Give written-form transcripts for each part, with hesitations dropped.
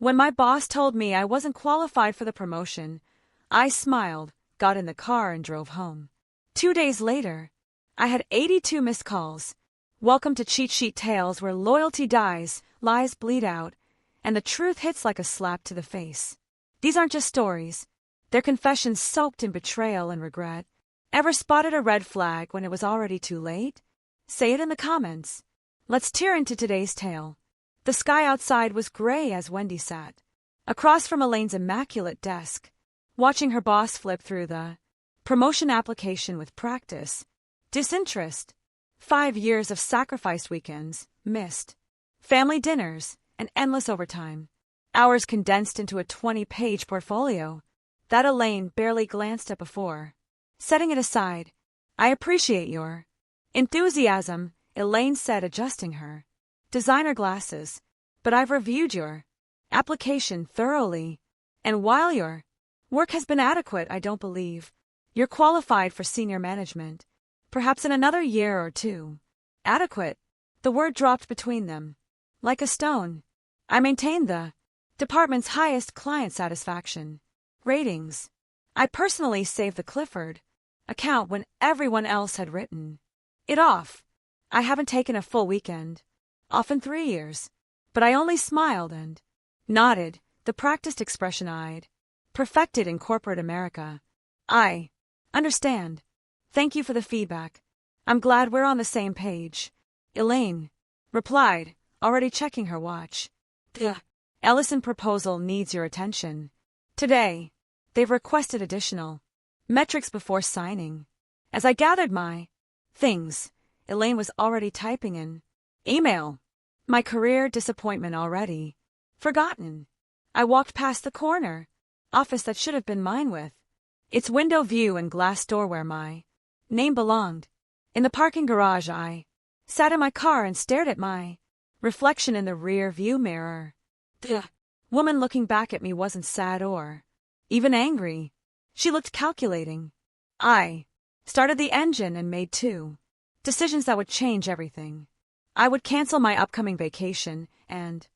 When my boss told me I wasn't qualified for the promotion, I smiled, got in the car, and drove home. 2 days later, I had 82 missed calls. Welcome to Cheat Sheet Tales, where loyalty dies, lies bleed out, and the truth hits like a slap to the face. These aren't just stories. They're confessions soaked in betrayal and regret. Ever spotted a red flag when it was already too late? Say it in the comments. Let's tear into today's tale. The sky outside was gray as Wendy sat across from Elaine's immaculate desk, watching her boss flip through the promotion application with practice, disinterest, 5 years of sacrificed weekends, missed, family dinners, and endless overtime, hours condensed into a 20-page portfolio that Elaine barely glanced at before. Setting it aside, "I appreciate your enthusiasm," Elaine said, adjusting her designer glasses, "but I've reviewed your application thoroughly, and while your work has been adequate, I don't believe you're qualified for senior management. Perhaps in another year or two." Adequate. The word dropped between them like a stone. "I maintained the department's highest client satisfaction ratings. I personally saved the Clifford account when everyone else had written it off. I haven't taken a full weekend off in 3 years." But I only smiled and nodded, the practiced expression I'd perfected in corporate America. "I understand. Thank you for the feedback. I'm glad we're on the same page," Elaine replied, already checking her watch. "The Ellison proposal needs your attention today. They've requested additional metrics before signing." As I gathered my things, Elaine was already typing an email. My career disappointment already forgotten. I walked past the corner office that should have been mine, with its window view and glass door where my name belonged. In the parking garage, I sat in my car and stared at my reflection in the rear view mirror. The woman looking back at me wasn't sad or even angry. She looked calculating. I started the engine and made 2 decisions that would change everything. I would cancel my upcoming vacation, and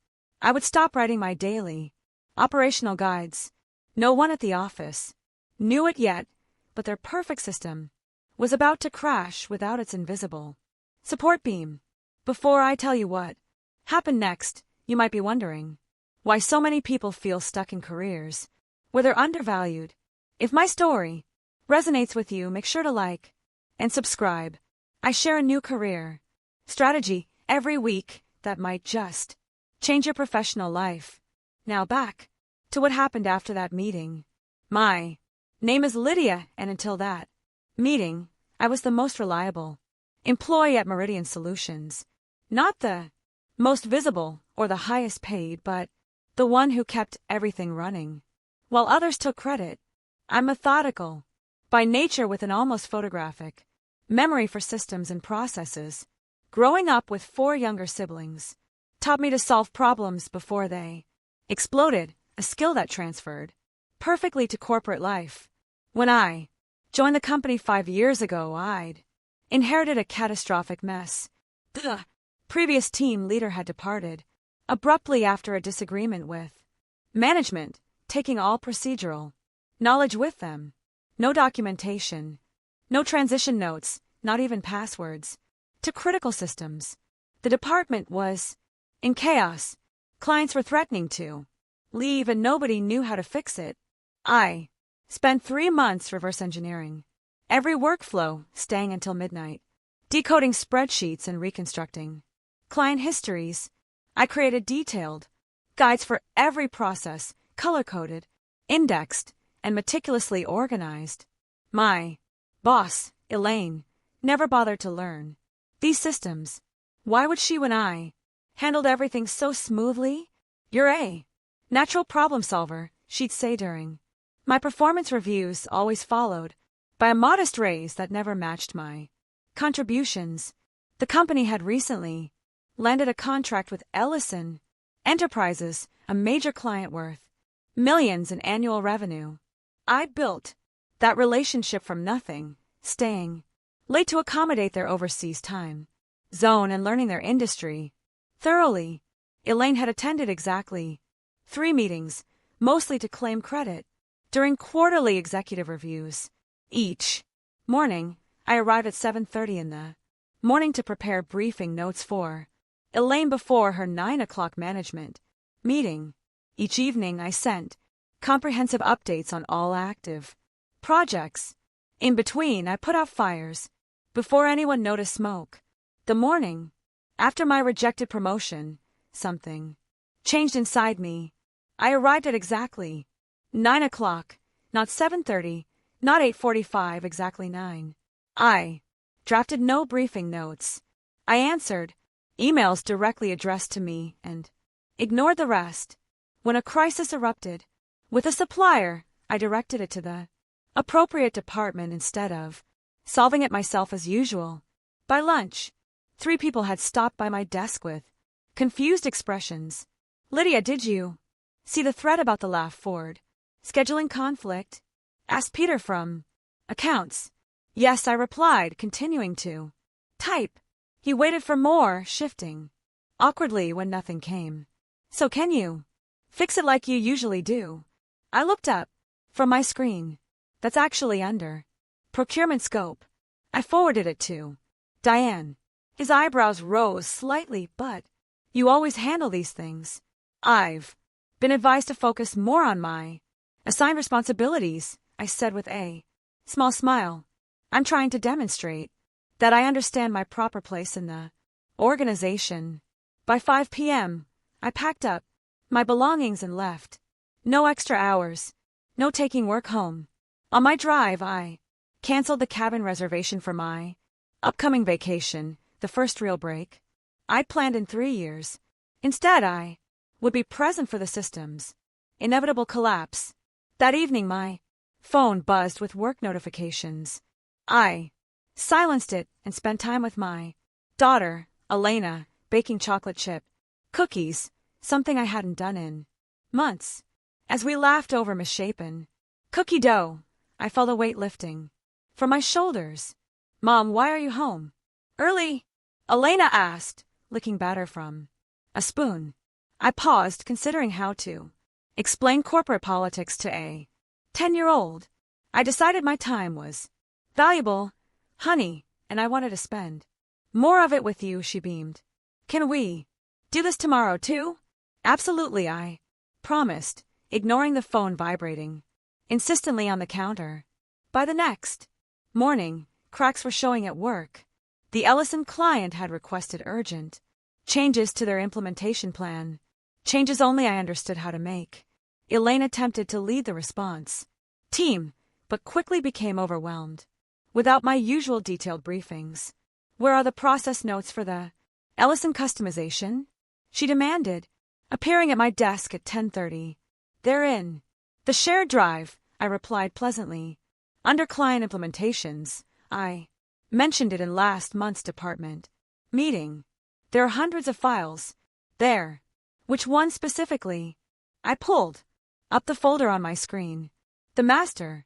I would stop writing my daily operational guides. No one at the office knew it yet, but their perfect system was about to crash without its invisible support beam. Before I tell you what happened next, you might be wondering why so many people feel stuck in careers where they're undervalued. If my story resonates with you, make sure to like and subscribe. I share a new career strategy every week that might just change your professional life. Now back to what happened after that meeting. My name is Lydia, and until that meeting, I was the most reliable employee at Meridian Solutions. Not the most visible or the highest paid, but the one who kept everything running. While others took credit, I'm methodical by nature, with an almost photographic memory for systems and processes. Growing up with 4 younger siblings taught me to solve problems before they exploded, a skill that transferred perfectly to corporate life. When I joined the company 5 years ago, I'd inherited a catastrophic mess. The previous team leader had departed abruptly after a disagreement with management, taking all procedural knowledge with them. No documentation, no transition notes, not even passwords to critical systems. The department was in chaos. Clients were threatening to leave, and nobody knew how to fix it. I spent 3 months reverse engineering every workflow, staying until midnight, decoding spreadsheets and reconstructing client histories. I created detailed guides for every process, color-coded, indexed, and meticulously organized. My boss, Elaine, never bothered to learn these systems. Why would she when I handled everything so smoothly? "You're a natural problem solver," she'd say during my performance reviews, always followed by a modest raise that never matched my contributions. The company had recently landed a contract with Ellison Enterprises, a major client worth millions in annual revenue. I built that relationship from nothing, staying late to accommodate their overseas time zone and learning their industry thoroughly. Elaine had attended exactly 3 meetings, mostly to claim credit, during quarterly executive reviews. Each morning, I arrived at 7:30 in the morning to prepare briefing notes for Elaine before her 9 o'clock management meeting. Each evening I sent comprehensive updates on all active projects. In between, I put out fires before anyone noticed smoke. The morning after my rejected promotion, something changed inside me. I arrived at exactly 9 o'clock, not 7:30, not 8:45, exactly 9. I drafted no briefing notes. I answered emails directly addressed to me and ignored the rest. When a crisis erupted with a supplier, I directed it to the appropriate department instead of solving it myself as usual. By lunch, 3 people had stopped by my desk with confused expressions. "Lydia, did you see the thread about the laugh Ford scheduling conflict?" asked Peter from accounts. "Yes," I replied, continuing to type. He waited for more, shifting awkwardly when nothing came. "So can you fix it like you usually do?" I looked up from my screen. "That's actually under procurement scope." I forwarded it to Diane. His eyebrows rose slightly. "But you always handle these things." "I've been advised to focus more on my assigned responsibilities," I said with a small smile. "I'm trying to demonstrate that I understand my proper place in the organization." By 5 p.m., I packed up my belongings and left. No extra hours, no taking work home. On my drive, I canceled the cabin reservation for my upcoming vacation, the first real break I'd planned in 3 years. Instead, I would be present for the system's inevitable collapse. That evening, my phone buzzed with work notifications. I silenced it and spent time with my daughter, Elena, baking chocolate chip cookies, something I hadn't done in months. As we laughed over misshapen cookie dough, I felt a weight lifting from my shoulders. "Mom, why are you home early?" Elena asked, licking batter from a spoon. I paused, considering how to explain corporate politics to a 10-year-old. I decided my time was valuable, honey, and I wanted to spend more of it with you, she beamed. "Can we do this tomorrow, too?" "Absolutely," I promised, ignoring the phone vibrating insistently on the counter. By the next morning, cracks were showing at work. The Ellison client had requested urgent changes to their implementation plan, changes only I understood how to make. Elaine attempted to lead the response team, but quickly became overwhelmed. Without my usual detailed briefings, "Where are the process notes for the Ellison customization?" she demanded, appearing at my desk at 10:30. "They're in the shared drive," I replied pleasantly. "Under client implementations." I mentioned it in last month's department meeting. "There are hundreds of files there." "Which one specifically?" I pulled up the folder on my screen. "The master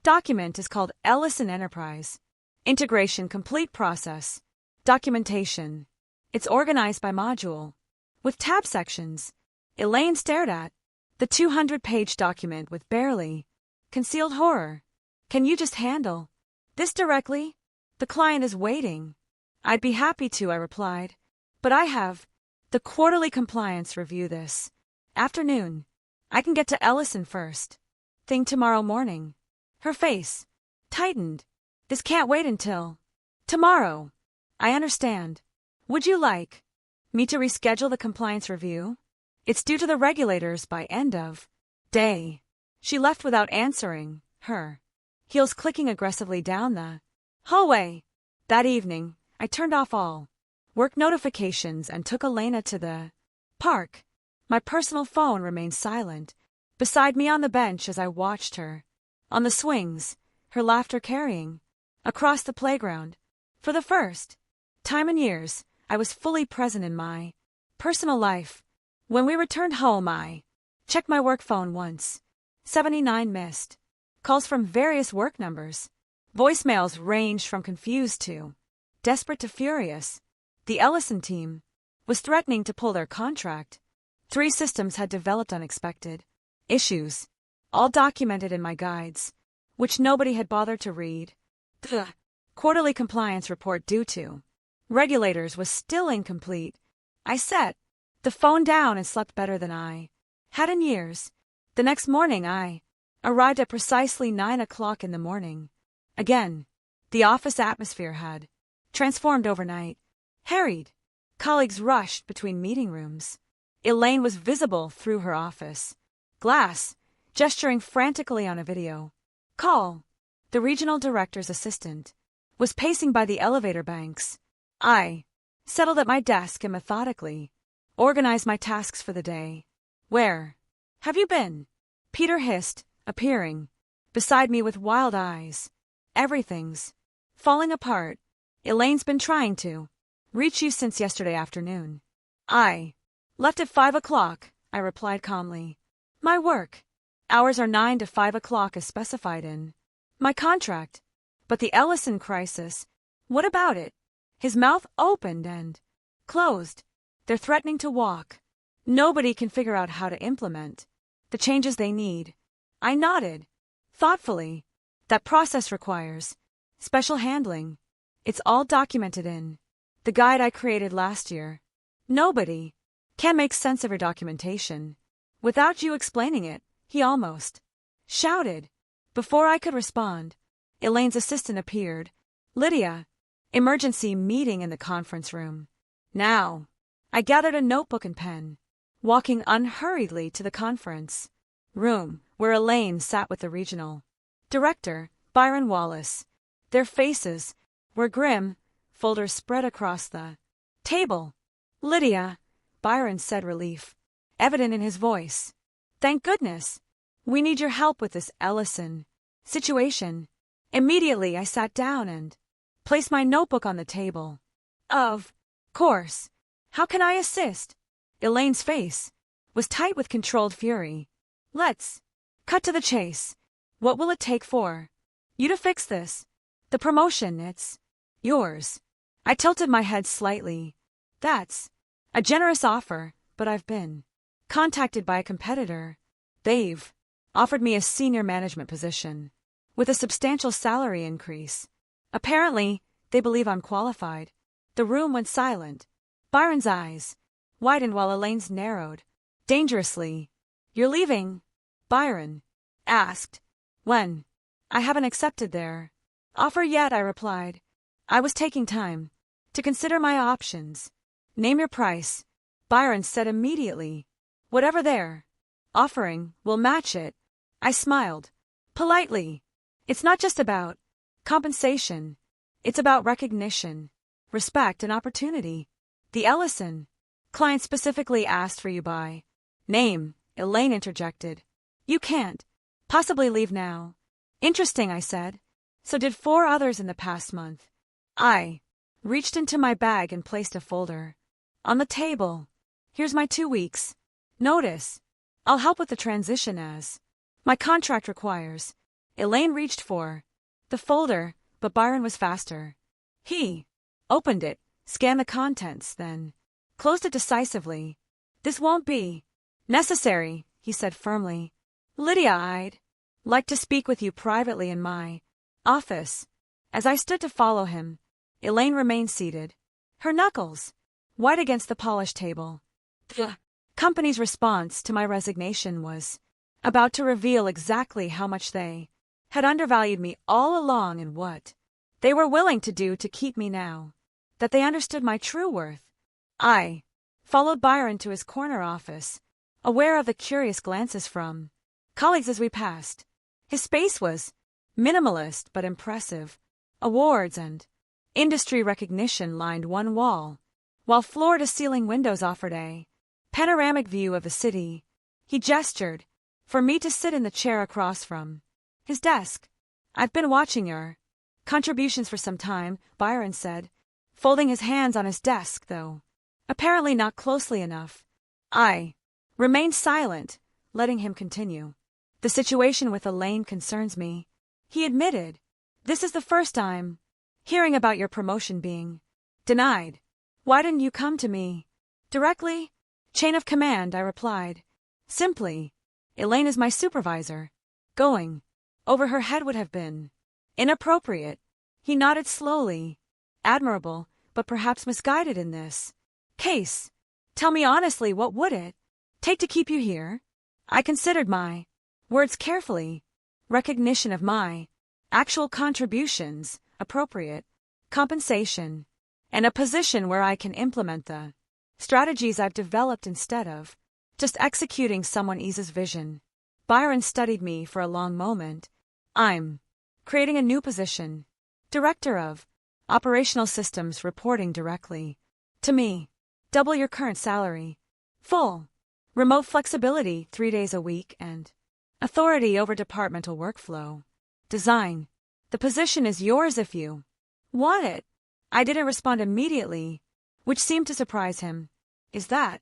document is called Ellison Enterprise Integration Complete Process Documentation. It's organized by module, with tab sections." Elaine stared at the 200-page document with barely concealed horror. "Can you just handle this directly? The client is waiting." "I'd be happy to," I replied, "but I have the quarterly compliance review this afternoon. I can get to Ellison first thing tomorrow morning." Her face tightened. "This can't wait until tomorrow." "I understand. Would you like me to reschedule the compliance review? It's due to the regulators by end of day." She left without answering, her heels clicking aggressively down the hallway. That evening, I turned off all work notifications and took Elena to the park. My personal phone remained silent beside me on the bench as I watched her on the swings, her laughter carrying across the playground. For the first time in years, I was fully present in my personal life. When we returned home, I checked my work phone once. 79 missed calls from various work numbers. Voicemails ranged from confused to desperate to furious. The Ellison team was threatening to pull their contract. 3 systems had developed unexpected issues, all documented in my guides, which nobody had bothered to read. The quarterly compliance report due to regulators was still incomplete. I set the phone down and slept better than I had in years. The next morning I arrived at precisely 9 o'clock in the morning. Again, the office atmosphere had transformed overnight. Harried colleagues rushed between meeting rooms. Elaine was visible through her office glass, gesturing frantically on a video call. The regional director's assistant was pacing by the elevator banks. I settled at my desk and methodically organized my tasks for the day. Where have you been? Peter hissed, appearing beside me with wild eyes. Everything's falling apart. Elaine's been trying to reach you since yesterday afternoon. I left at 5 o'clock, I replied calmly. My work hours are 9 to 5 o'clock as specified in my contract. But the Ellison crisis, what about it? His mouth opened and closed. They're threatening to walk. Nobody can figure out how to implement the changes they need. I nodded thoughtfully. That process requires special handling. It's all documented in the guide I created last year. Nobody can make sense of your documentation without you explaining it, he almost shouted. Before I could respond, Elaine's assistant appeared. Lydia, emergency meeting in the conference room. Now, I gathered a notebook and pen, walking unhurriedly to the conference room where Elaine sat with the regional director, Byron Wallace. Their faces were grim, folders spread across the table. Lydia, Byron said, relief evident in his voice. Thank goodness. We need your help with this Ellison situation. Immediately I sat down and placed my notebook on the table. Of course. How can I assist? Elaine's face was tight with controlled fury. Let's cut to the chase. What will it take for you to fix this? The promotion, it's yours. I tilted my head slightly. That's a generous offer, but I've been contacted by a competitor. They've offered me a senior management position with a substantial salary increase. Apparently, they believe I'm qualified. The room went silent. Byron's eyes widened while Elaine's narrowed dangerously. You're leaving? Byron asked. When? I haven't accepted their offer yet, I replied. I was taking time to consider my options. Name your price, Byron said immediately. Whatever they're offering, we'll match it. I smiled politely. It's not just about compensation. It's about recognition, respect, and opportunity. The Ellison client specifically asked for you by name, Elaine interjected. You can't possibly leave now. Interesting, I said. So did 4 others in the past month. I reached into my bag and placed a folder on the table. Here's my 2 weeks notice. I'll help with the transition as my contract requires. Elaine reached for the folder, but Byron was faster. He opened it, scanned the contents, then closed it decisively. This won't be necessary, he said firmly. Lydia, I'd like to speak with you privately in my office. As I stood to follow him, Elaine remained seated, her knuckles white against the polished table. The company's response to my resignation was about to reveal exactly how much they had undervalued me all along and what they were willing to do to keep me now that they understood my true worth. I followed Byron to his corner office, aware of the curious glances from colleagues as we passed. His space was minimalist but impressive. Awards and industry recognition lined one wall, while floor-to-ceiling windows offered a panoramic view of the city. He gestured for me to sit in the chair across from his desk. I've been watching your contributions for some time, Byron said, folding his hands on his desk, though apparently not closely enough. I remained silent, letting him continue. The situation with Elaine concerns me, he admitted. This is the first I'm hearing about your promotion being denied. Why didn't you come to me directly? Chain of command, I replied. Simply. Elaine is my supervisor. Going over her head would have been inappropriate. He nodded slowly. Admirable, but perhaps misguided in this case. Tell me honestly, what would it take to keep you here? I considered my words carefully. Recognition of my actual contributions, appropriate compensation, and a position where I can implement the strategies I've developed instead of just executing someone else's vision. Byron studied me for a long moment. I'm creating a new position. Director of Operational Systems, reporting directly to me. Double your current salary. Full remote flexibility 3 days a week and authority over departmental workflow. Design. The position is yours if you want it. I didn't respond immediately, which seemed to surprise him. Is that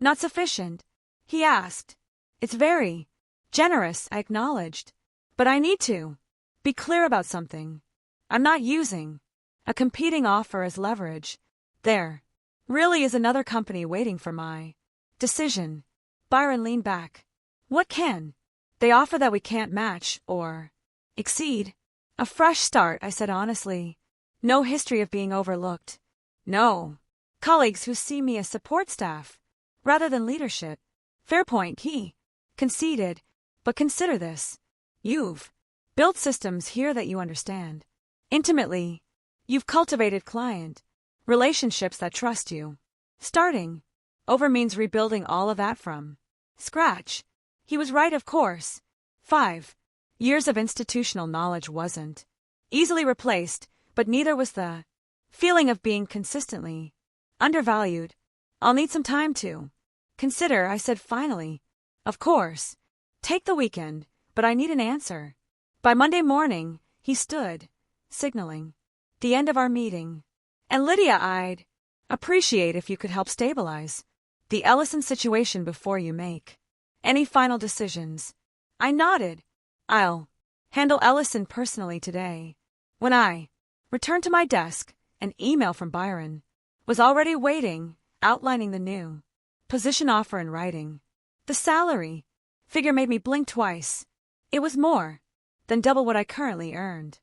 not sufficient? He asked. It's very generous, I acknowledged. But I need to be clear about something. I'm not using a competing offer as leverage. There really is another company waiting for my decision. Byron leaned back. What can they offer that we can't match or exceed? A fresh start, I said honestly. No history of being overlooked. No colleagues who see me as support staff rather than leadership. Fair point, he conceded. But consider this. You've built systems here that you understand intimately. You've cultivated client relationships that trust you. Starting over means rebuilding all of that from scratch. He was right, of course. 5 years of institutional knowledge wasn't easily replaced, but neither was the feeling of being consistently undervalued. I'll need some time to consider, I said finally. Of course. Take the weekend, but I need an answer. By Monday morning, he stood, signaling the end of our meeting. And Lydia, I'd appreciate if you could help stabilize the Ellison situation before you make any final decisions. I nodded. I'll handle Ellison personally today. When I returned to my desk, an email from Byron was already waiting, outlining the new position offer in writing. The salary figure made me blink twice. It was more than double what I currently earned.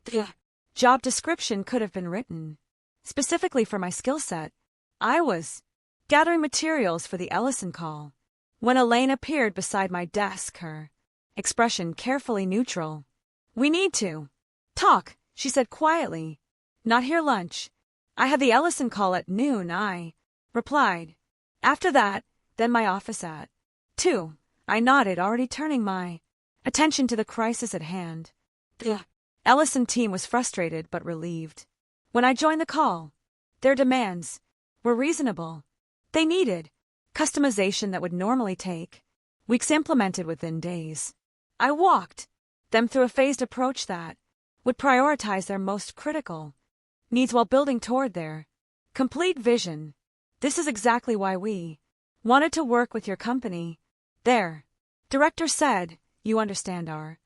The job description could have been written specifically for my skill set. I was gathering materials for the Ellison call when Elaine appeared beside my desk, her expression carefully neutral. We need to talk, she said quietly. Not here lunch. I have the Ellison call at noon, I replied. After that, then my office at 2. I nodded, already turning my attention to the crisis at hand. The Ellison team was frustrated but relieved. When I joined the call, their demands were reasonable. They needed customization that would normally take weeks implemented within days. I walked them through a phased approach that would prioritize their most critical needs while building toward their complete vision. This is exactly why we wanted to work with your company. Their director said, you understand our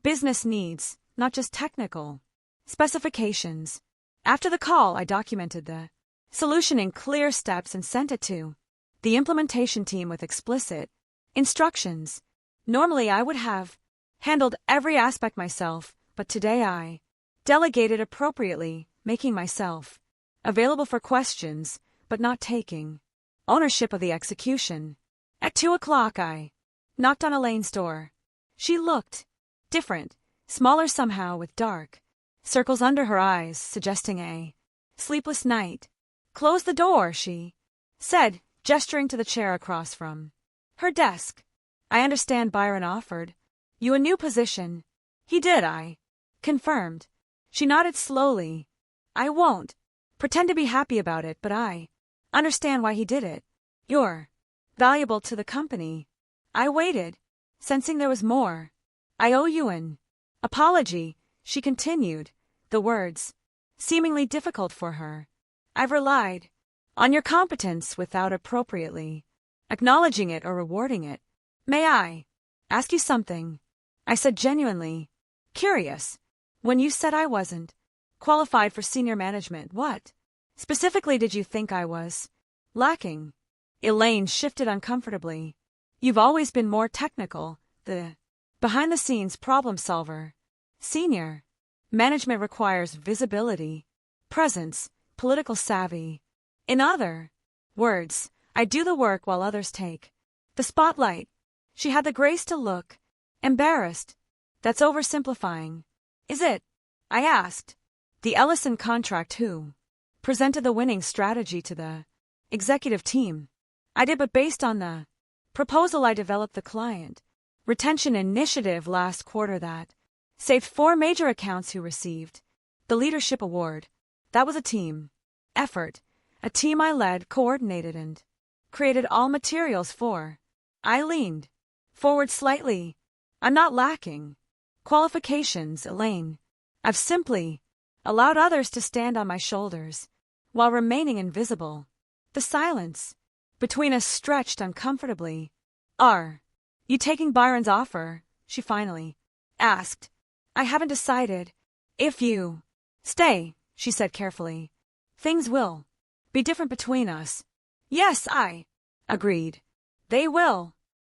business needs, not just technical specifications. After the call, I documented the solution in clear steps and sent it to the implementation team with explicit instructions. Normally, I would have handled every aspect myself, but today I delegated appropriately, making myself available for questions, but not taking ownership of the execution. At 2 o'clock, I knocked on Elaine's door. She looked different, smaller somehow, with dark circles under her eyes, suggesting a sleepless night. Close the door, she said, gesturing to the chair across from her desk. I understand Byron offered you a new position. He did, I confirmed. She nodded slowly. I won't pretend to be happy about it, but I understand why he did it. You're valuable to the company. I waited, sensing there was more. I owe you an apology, she continued, the words seemingly difficult for her. I've relied on your competence without appropriately acknowledging it or rewarding it. May I ask you something? I said, genuinely curious. When you said I wasn't qualified for senior management, what specifically did you think I was lacking? Elaine shifted uncomfortably. You've always been more technical, the behind-the-scenes problem solver. Senior. Management requires visibility, presence, political savvy. In other words, I do the work while others take the spotlight. She had the grace to look embarrassed. That's oversimplifying. Is it? I asked. The Ellison contract who presented the winning strategy to the executive team. I did, but based on the proposal I developed the client retention initiative last quarter that saved 4 major accounts who received the leadership award. That was a team effort, a team I led, coordinated, and created all materials for. I leaned forward slightly. I'm not lacking qualifications, Elaine. I've simply allowed others to stand on my shoulders while remaining invisible. The silence between us stretched uncomfortably. Are you taking Byron's offer? She finally asked. I haven't decided. If you stay, she said carefully, things will be different between us. Yes, I agreed. They will.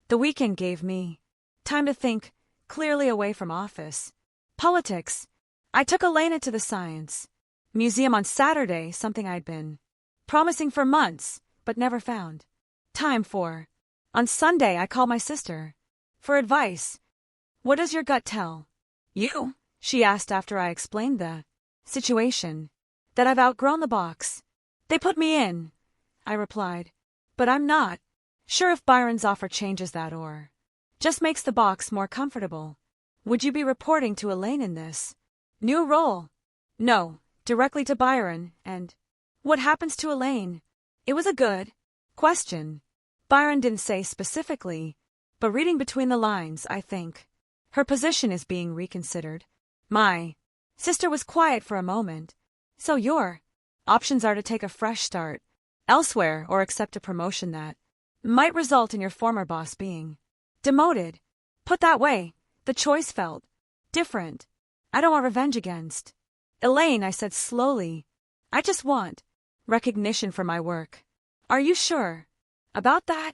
The weekend gave me time to think clearly away from office politics. I took Elena to the Science Museum on Saturday, something I'd been promising for months, but never found time for. On Sunday, I called my sister for advice. What does your gut tell you? She asked after I explained the situation. That I've outgrown the box they put me in, I replied. But I'm not sure if Byron's offer changes that or just makes the box more comfortable. Would you be reporting to Elaine in this new role? No, directly to Byron. And what happens to Elaine? It was a good question. Byron didn't say specifically, but reading between the lines, I think her position is being reconsidered. My sister was quiet for a moment. So your options are to take a fresh start elsewhere or accept a promotion that might result in your former boss being demoted. Put that way, the choice felt different. I don't want revenge against Elaine, I said slowly. I just want recognition for my work. Are you sure about that?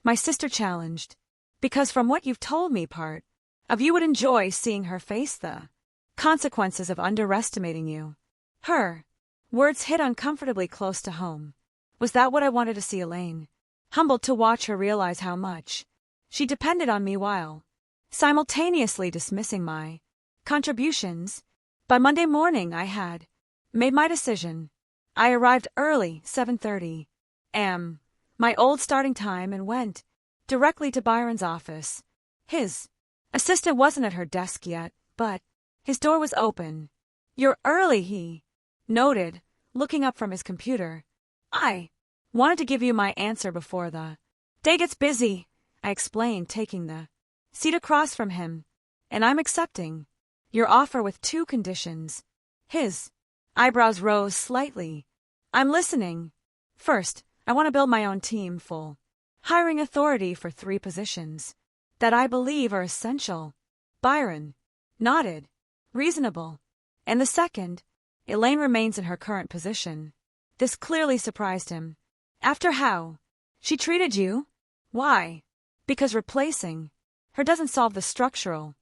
My sister challenged. Because from what you've told me, part of you would enjoy seeing her face the consequences of underestimating you. Her words hit uncomfortably close to home. Was that what I wanted to see Elaine? Humbled to watch her realize how much she depended on me while simultaneously dismissing my contributions. By Monday morning I had made my decision. I arrived early, 7:30 a.m., my old starting time, and went directly to Byron's office. His assistant wasn't at her desk yet, but his door was open. You're early, he noted, looking up from his computer. I wanted to give you my answer before the day gets busy, I explained, taking the seat across from him. And I'm accepting your offer with 2 conditions. His eyebrows rose slightly. I'm listening. First, I want to build my own team full hiring authority for 3 positions that I believe are essential. Byron nodded. Reasonable. And the second, Elaine remains in her current position. This clearly surprised him. After how she treated you? Why? Because replacing her doesn't solve the structural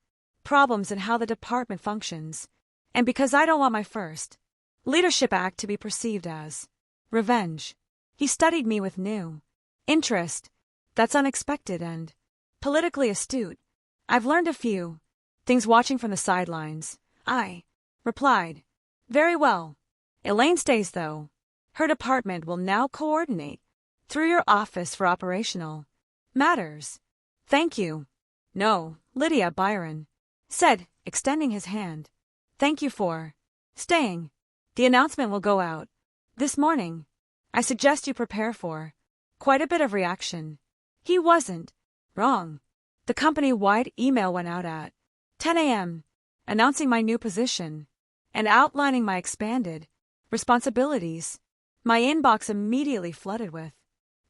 problems in how the department functions. And because I don't want my first leadership act to be perceived as revenge. He studied me with new interest. That's unexpected and politically astute. I've learned a few things watching from the sidelines, I replied. Very well. Elaine stays, though. Her department will now coordinate through your office for operational matters. Thank you. No, Lydia, Byron said, extending his hand. Thank you for staying. The announcement will go out this morning. I suggest you prepare for quite a bit of reaction. He wasn't wrong. The company-wide email went out at 10 a.m., announcing my new position and outlining my expanded responsibilities. My inbox immediately flooded with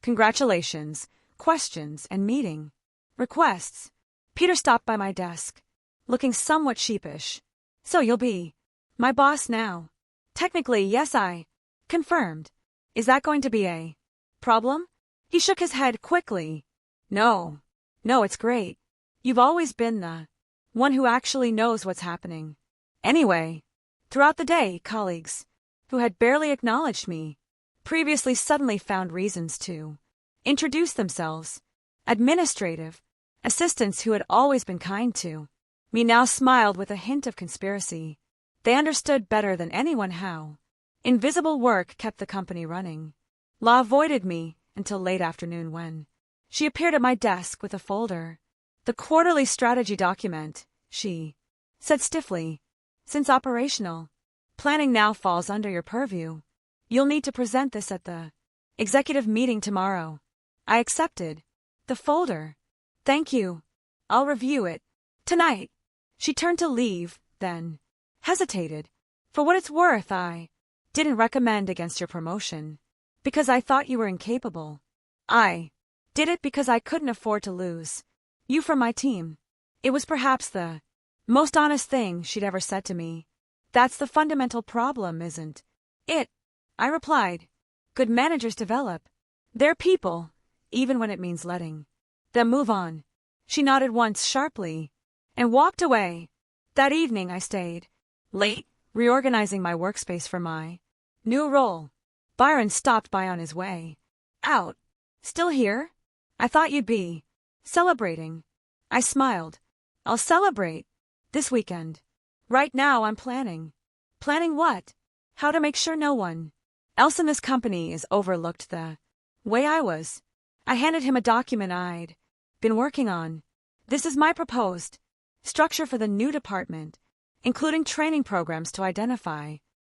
congratulations, questions, and meeting requests. Peter stopped by my desk, looking somewhat sheepish. So you'll be my boss now? Technically, yes, I confirmed. Is that going to be a problem? He He shook his head quickly. No. No, it's great. You've always been the one who actually knows what's happening. Anyway, throughout the day, colleagues, who had barely acknowledged me, previously suddenly found reasons to introduce themselves. Administrative assistants who had always been kind to me now smiled with a hint of conspiracy. They understood better than anyone how invisible work kept the company running. La avoided me until late afternoon when she appeared at my desk with a folder. The quarterly strategy document, she said stiffly. Since operational planning now falls under your purview, you'll need to present this at the executive meeting tomorrow. I accepted the folder. Thank you. I'll review it tonight. She turned to leave, then hesitated. For what it's worth, I didn't recommend against your promotion because I thought you were incapable. I did it because I couldn't afford to lose you from my team. It was perhaps the most honest thing she'd ever said to me. That's the fundamental problem, isn't it? I replied. Good managers develop their people, even when it means letting them move on. She nodded once sharply and walked away. That evening I stayed late, reorganizing my workspace for my new role. Byron stopped by on his way out. Still here? I thought you'd be celebrating. I smiled. I'll celebrate this weekend. Right now I'm planning. Planning what? How to make sure no one else in this company is overlooked the way I was. I handed him a document I'd been working on. This is my proposed structure for the new department, including training programs to identify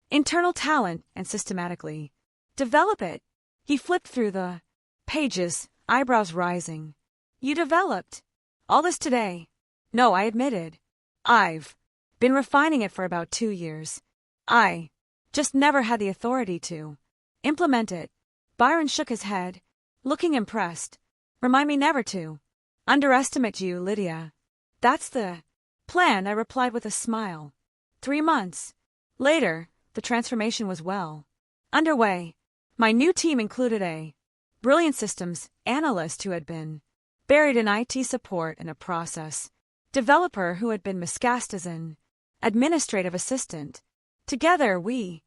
internal talent and systematically develop it. He flipped through the pages, eyebrows rising. You developed all this today? No, I admitted. I've been refining it for about 2 years. I just never had the authority to implement it. Byron shook his head, looking impressed. Remind me never to underestimate you, Lydia. That's the plan, I replied with a smile. 3 months later, the transformation was well underway. My new team included a brilliant systems analyst who had been buried in IT support and a process developer who had been miscast as an administrative assistant. Together, we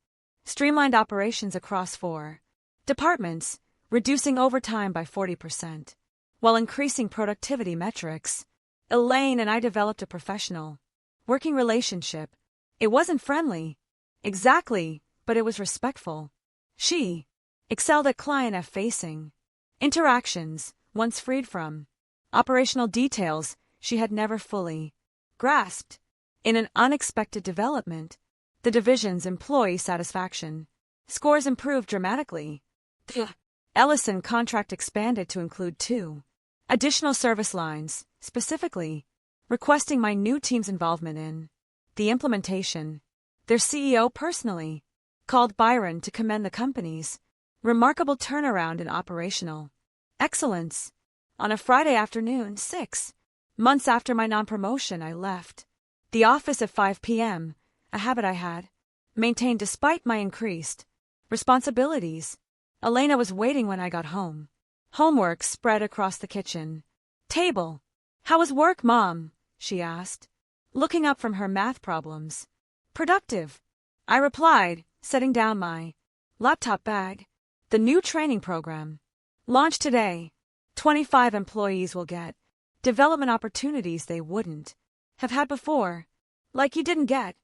streamlined operations across 4 departments, reducing overtime by 40%, while increasing productivity metrics. Elaine and I developed a professional working relationship. It wasn't friendly, exactly, but it was respectful. She excelled at client-facing interactions, once freed from operational details she had never fully grasped. In an unexpected development, the division's employee satisfaction scores improved dramatically. The Ellison contract expanded to include 2 additional service lines, specifically requesting my new team's involvement in the implementation. Their CEO personally called Byron to commend the company's remarkable turnaround in operational excellence. On a Friday afternoon, 6 months after my non-promotion, I left the office at 5 p.m., a habit I had maintained despite my increased responsibilities. Elena was waiting when I got home. Homework spread across the kitchen table. How was work, Mom? She asked, looking up from her math problems. Productive, I replied, setting down my laptop bag. The new training program launched today. 25 employees will get development opportunities they wouldn't have had before. Like you didn't get.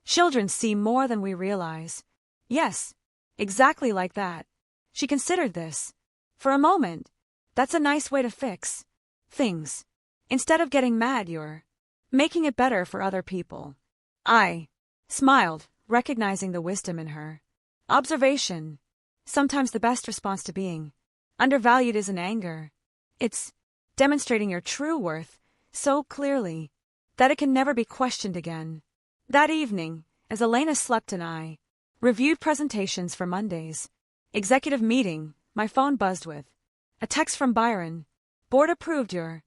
Children see more than we realize. Yes, exactly like that. She considered this. For a moment, that's a nice way to fix things. Instead of getting mad, you're making it better for other people. I smiled, recognizing the wisdom in her observation. Sometimes the best response to being undervalued isn't anger. It's demonstrating your true worth so clearly that it can never be questioned again. That evening, as Elena slept and I reviewed presentations for Monday's executive meeting, my phone buzzed with a text from Byron. Board approved your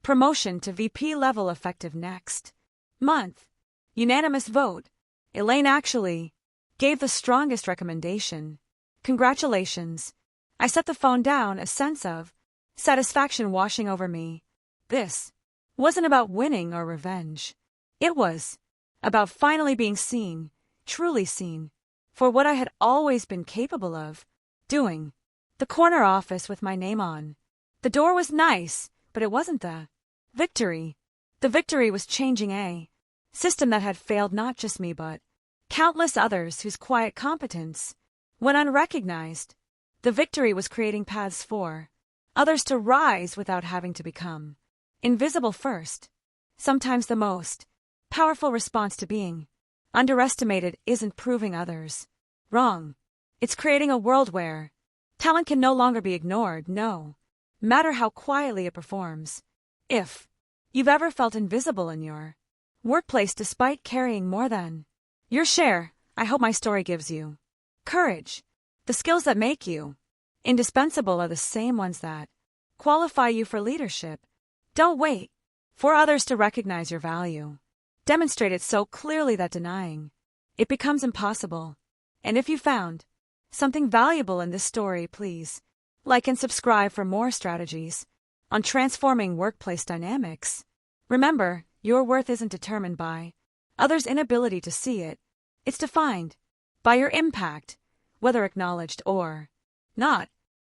promotion to VP level effective next month. Unanimous vote. Elaine actually gave the strongest recommendation. Congratulations. I set the phone down, a sense of satisfaction washing over me. This wasn't about winning or revenge. It was about finally being seen, truly seen, for what I had always been capable of doing. The corner office with my name on. The door was nice, but it wasn't the victory. The victory was changing a system that had failed not just me but countless others whose quiet competence went unrecognized. The victory was creating paths for others to rise without having to become invisible first. Sometimes the most powerful response to being underestimated isn't proving others wrong. It's creating a world where talent can no longer be ignored, no matter how quietly it performs. If you've ever felt invisible in your workplace despite carrying more than your share, I hope my story gives you courage. The skills that make you indispensable are the same ones that qualify you for leadership. Don't wait for others to recognize your value. Demonstrate it so clearly that denying it becomes impossible. And if you found something valuable in this story, please like and subscribe for more strategies on transforming workplace dynamics. Remember, your worth isn't determined by others' inability to see it. It's defined by your impact, whether acknowledged or not.